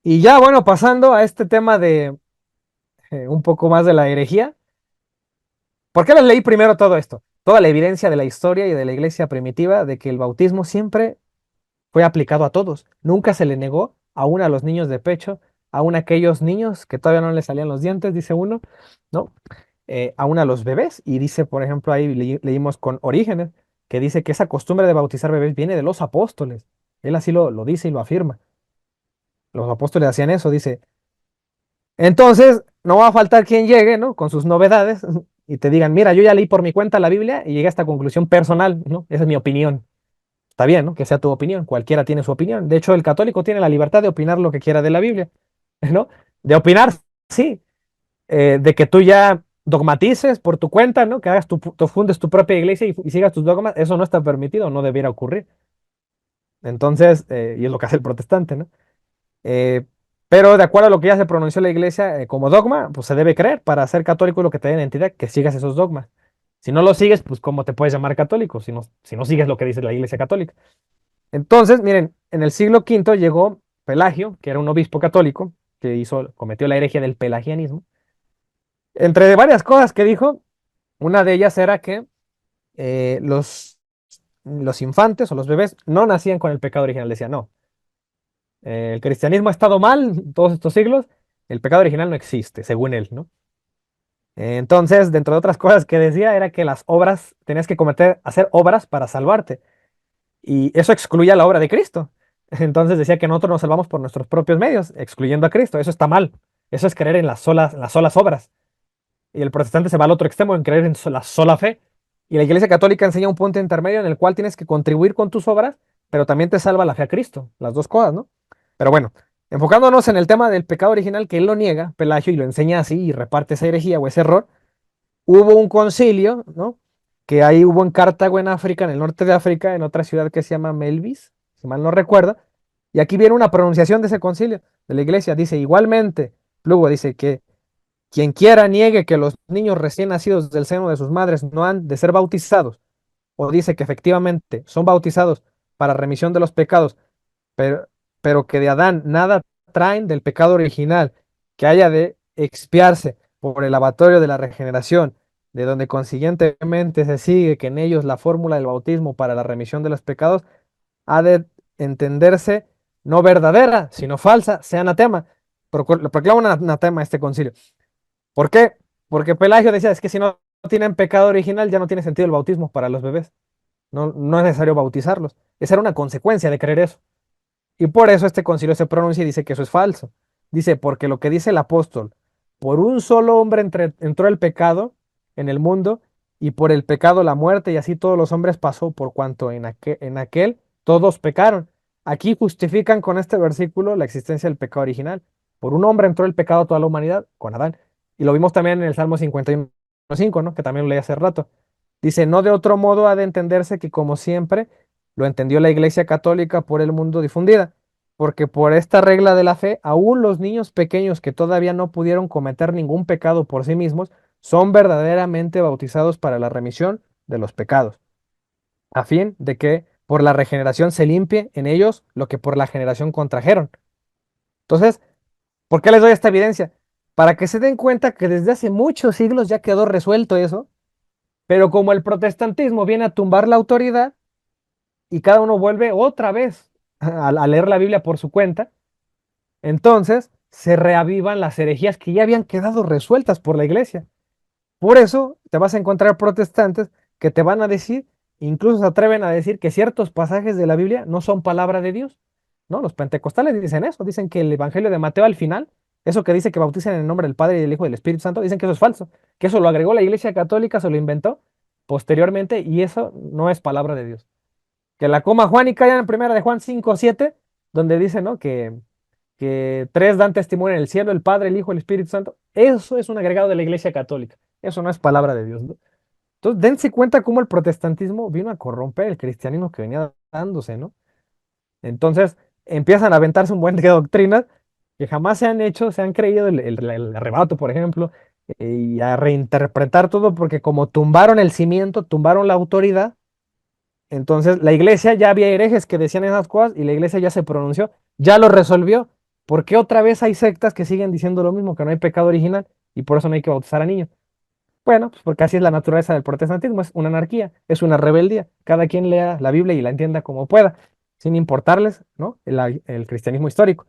Y ya, bueno, pasando a este tema de un poco más de la herejía. ¿Por qué les leí primero todo esto? Toda la evidencia de la historia y de la iglesia primitiva de que el bautismo siempre fue aplicado a todos. Nunca se le negó, aún a los niños de pecho, aún a aquellos niños que todavía no les salían los dientes, dice uno, ¿no? Aún a los bebés. Y dice, por ejemplo, ahí leímos con Orígenes, que dice que esa costumbre de bautizar bebés viene de los apóstoles. Él así lo dice y lo afirma. Los apóstoles hacían eso, dice. Entonces, no va a faltar quien llegue, ¿no? Con sus novedades y te digan, mira, yo ya leí por mi cuenta la Biblia y llegué a esta conclusión personal, ¿no? Esa es mi opinión. Está bien, ¿no? Que sea tu opinión. Cualquiera tiene su opinión. De hecho, el católico tiene la libertad de opinar lo que quiera de la Biblia, ¿no? De opinar, sí. De que tú ya dogmatices por tu cuenta, ¿no? Que hagas tu fundes tu propia iglesia y sigas tus dogmas, eso no está permitido, no debiera ocurrir. Entonces, y es lo que hace el protestante, ¿no? Eh, pero de acuerdo a lo que ya se pronunció la iglesia como dogma, pues se debe creer para ser católico y lo que te dé identidad, que sigas esos dogmas. Si no lo sigues, pues ¿cómo te puedes llamar católico si no sigues lo que dice la iglesia católica? Entonces, miren, en el siglo V llegó Pelagio, que era un obispo católico, que cometió la herejía del pelagianismo. Entre varias cosas que dijo, una de ellas era que los infantes o los bebés no nacían con el pecado original. Decía, no, el cristianismo ha estado mal todos estos siglos, el pecado original no existe, según él, ¿no? Entonces, dentro de otras cosas que decía, era que las obras, tenías que hacer obras para salvarte. Y eso excluía la obra de Cristo. Entonces decía que nosotros nos salvamos por nuestros propios medios, excluyendo a Cristo. Eso está mal. Eso es creer en las solas obras. Y el protestante se va al otro extremo en creer en la sola fe. Y la Iglesia Católica enseña un punto intermedio en el cual tienes que contribuir con tus obras, pero también te salva la fe a Cristo. Las dos cosas, ¿no? Pero bueno, enfocándonos en el tema del pecado original, que él lo niega, Pelagio, y lo enseña así y reparte esa herejía o ese error, hubo un concilio, ¿no? Que ahí hubo en Cartago, en África, en el norte de África, en otra ciudad que se llama Melvis, si mal no recuerdo. Y aquí viene una pronunciación de ese concilio de la iglesia. Dice, igualmente, Luego dice que quien quiera niegue que los niños recién nacidos del seno de sus madres no han de ser bautizados, o dice que efectivamente son bautizados para remisión de los pecados, pero, pero que de Adán nada traen del pecado original, que haya de expiarse por el lavatorio de la regeneración, de donde consiguientemente se sigue que en ellos la fórmula del bautismo para la remisión de los pecados ha de entenderse no verdadera, sino falsa, sea anatema. Lo proclama un anatema este concilio. ¿Por qué? Porque Pelagio decía, es que si no tienen pecado original, ya no tiene sentido el bautismo para los bebés. No, no es necesario bautizarlos. Esa era una consecuencia de creer eso. Y por eso este concilio se pronuncia y dice que eso es falso. Dice, porque lo que dice el apóstol, por un solo hombre entró el pecado en el mundo y por el pecado la muerte y así todos los hombres pasó por cuanto en aquel todos pecaron. Aquí justifican con este versículo la existencia del pecado original. Por un hombre entró el pecado a toda la humanidad con Adán. Y lo vimos también en el Salmo 51:5, ¿no? Que también lo leí hace rato. Dice, no de otro modo ha de entenderse que como siempre lo entendió la Iglesia Católica por el mundo difundida, porque por esta regla de la fe, aún los niños pequeños que todavía no pudieron cometer ningún pecado por sí mismos, son verdaderamente bautizados para la remisión de los pecados, a fin de que por la regeneración se limpie en ellos lo que por la generación contrajeron. Entonces, ¿por qué les doy esta evidencia? Para que se den cuenta que desde hace muchos siglos ya quedó resuelto eso, pero como el protestantismo viene a tumbar la autoridad, y cada uno vuelve otra vez a leer la Biblia por su cuenta, entonces se reavivan las herejías que ya habían quedado resueltas por la iglesia. Por eso te vas a encontrar protestantes que te van a decir, incluso se atreven a decir que ciertos pasajes de la Biblia no son palabra de Dios. ¿No? Los pentecostales dicen eso, dicen que el Evangelio de Mateo al final, eso que dice que bautizan en el nombre del Padre y del Hijo y del Espíritu Santo, dicen que eso es falso, que eso lo agregó la iglesia católica, se lo inventó posteriormente y eso no es palabra de Dios. Que la coma Juan y caigan en primera de Juan 5:7, donde dice, ¿no? Que tres dan testimonio en el cielo, el Padre, el Hijo, el Espíritu Santo. Eso es un agregado de la Iglesia Católica. Eso no es palabra de Dios, ¿no? Entonces, dense cuenta cómo el protestantismo vino a corromper el cristianismo que venía dándose, ¿no? Entonces, empiezan a aventarse un buen de doctrinas que jamás se han hecho, se han creído el arrebato, por ejemplo, y a reinterpretar todo porque como tumbaron el cimiento, tumbaron la autoridad, entonces la iglesia ya había herejes que decían esas cosas y la iglesia ya se pronunció, ya lo resolvió. ¿Por qué otra vez hay sectas que siguen diciendo lo mismo, que no hay pecado original y por eso no hay que bautizar a niños? Bueno, pues porque así es la naturaleza del protestantismo, es una anarquía, es una rebeldía. Cada quien lea la Biblia y la entienda como pueda, sin importarles, ¿no? El cristianismo histórico.